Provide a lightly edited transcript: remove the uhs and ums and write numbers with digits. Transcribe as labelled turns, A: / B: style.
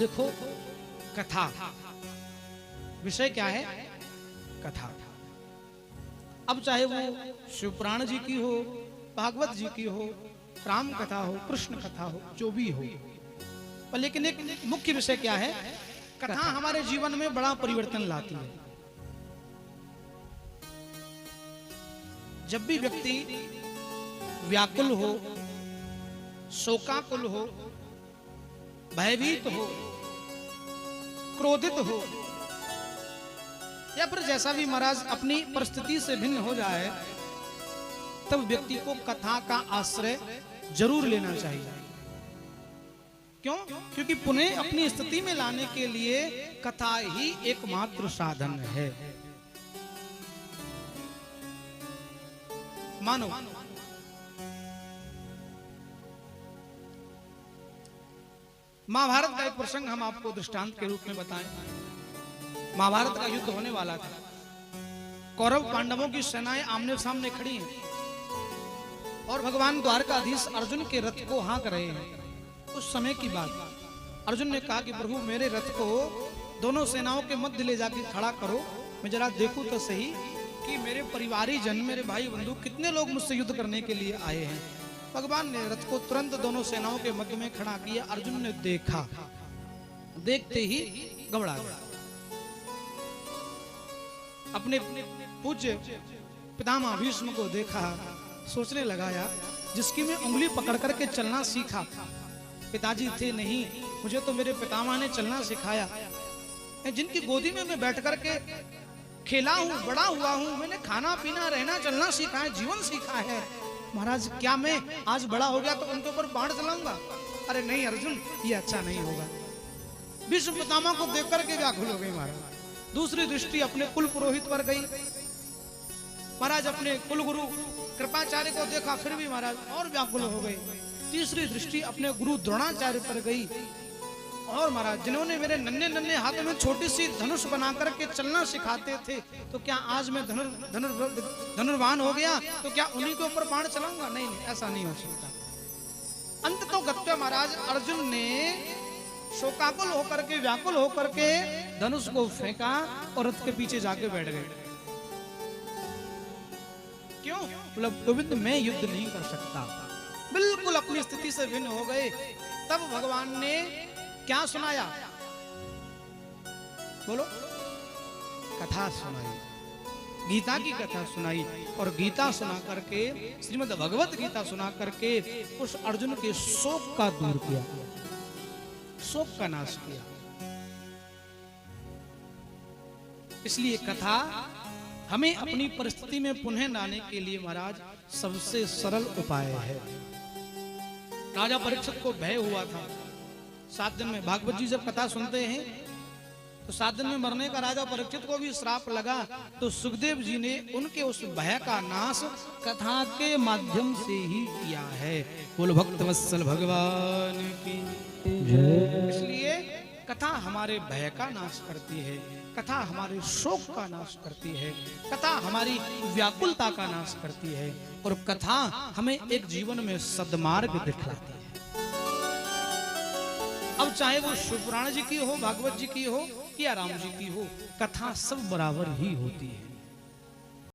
A: देखो कथा, विषय क्या है? कथा। अब चाहे वो शिवपुराण जी की हो, भागवत जी की हो, राम कथा हो, कृष्ण कथा हो, जो भी हो, पर लेकिन एक मुख्य विषय क्या है? कथा हमारे जीवन में बड़ा परिवर्तन लाती है। जब भी व्यक्ति व्याकुल हो, शोकाकुल हो, भयभीत हो, क्रोधित हो, या फिर जैसा भी महाराज अपनी परिस्थिति से भिन्न हो जाए, तब व्यक्ति को कथा का आश्रय जरूर लेना चाहिए। क्यों? क्योंकि पुनः अपनी स्थिति में लाने के लिए कथा ही एकमात्र साधन है। मानो महाभारत का एक प्रसंग हम आपको दृष्टांत के रूप में बताएं। महाभारत का युद्ध होने वाला था। कौरव पांडवों की सेनाएं आमने सामने खड़ी हैं और भगवान द्वारकाधीश अर्जुन के रथ को हाँक रहे हैं। उस समय की बात, अर्जुन ने कहा कि प्रभु मेरे रथ को दोनों सेनाओं के मध्य ले जाकर खड़ा करो, मैं जरा देखूं तो सही कि मेरे परिवारी जन, मेरे भाई बंधु कितने लोग मुझसे युद्ध करने के लिए आए हैं। भगवान ने रथ को तुरंत दोनों सेनाओं के मध्य में खड़ा किया। अर्जुन ने देखा, देखते ही घबरा गया। अपने पूज्य पितामह भीष्म को देखा, सोचने लगा यार, जिसकी मैं उंगली पकड़ करके चलना सीखा पिताजी थे नहीं, मुझे तो मेरे पितामह ने चलना सिखाया। जिनकी गोदी में मैं बैठ करके खेला हूं, बड़ा हुआ हूं, मैंने खाना पीना रहना चलना सीखा है, जीवन सीखा है। महाराज क्या मैं आज बड़ा हो गया तो उनके ऊपर बाण चलाऊंगा? अरे नहीं अर्जुन, ये अच्छा नहीं होगा। भीष्म पितामह को देख करके व्याकुल हो गई महाराज। दूसरी दृष्टि अपने कुल पुरोहित पर गई। महाराज अपने कुल गुरु कृपाचार्य को देखा, फिर भी महाराज और व्याकुल हो गए। तीसरी दृष्टि अपने गुरु द्रोणाचार्य पर गई। और महाराज जिन्होंने मेरे नन्हे नन्हे हाथ में छोटी सी धनुष बना करके चलना सिखाते थे, तो क्या आज मैं धनुर्वान हो गया तो क्या उन्हीं के ऊपर बाण चलाऊंगा? नहीं नहीं, ऐसा नहीं हो सकता। अंत तो गत्वा महाराज अर्जुन ने शोकाकुल होकर के, व्याकुल होकर के धनुष को फेंका और रथ के पीछे जाके बैठ गए। क्यों? मतलब गोविंद मैं युद्ध नहीं कर सकता, बिल्कुल अपनी स्थिति से भिन्न हो गए। तब भगवान ने क्या सुनाया? बोलो। कथा सुनाई, गीता की कथा सुनाई। और गीता सुना करके, श्रीमद् भगवत गीता सुना करके उस अर्जुन के शोक का दूर किया, शोक का नाश किया। इसलिए कथा हमें अपनी परिस्थिति में पुनः लाने के लिए महाराज सबसे सरल उपाय है। राजा परीक्षित को भय हुआ था 7 दिन में। भागवत जी जब कथा सुनते हैं तो 7 दिन में मरने का राजा परीक्षित को भी श्राप लगा, तो सुखदेव जी ने उनके उस भय का नाश कथा के माध्यम से ही किया है। बोलो भक्तवत्सल भगवान की जय। इसलिए कथा हमारे भय का नाश करती है, कथा हमारे शोक का नाश करती है, कथा हमारी व्याकुलता का नाश करती है, और कथा हमें एक जीवन में सद्मार्ग दिखलाती है। अब चाहे वो शिवपुराण जी की हो, भागवत जी की हो या राम जी की हो, कथा सब बराबर ही होती है।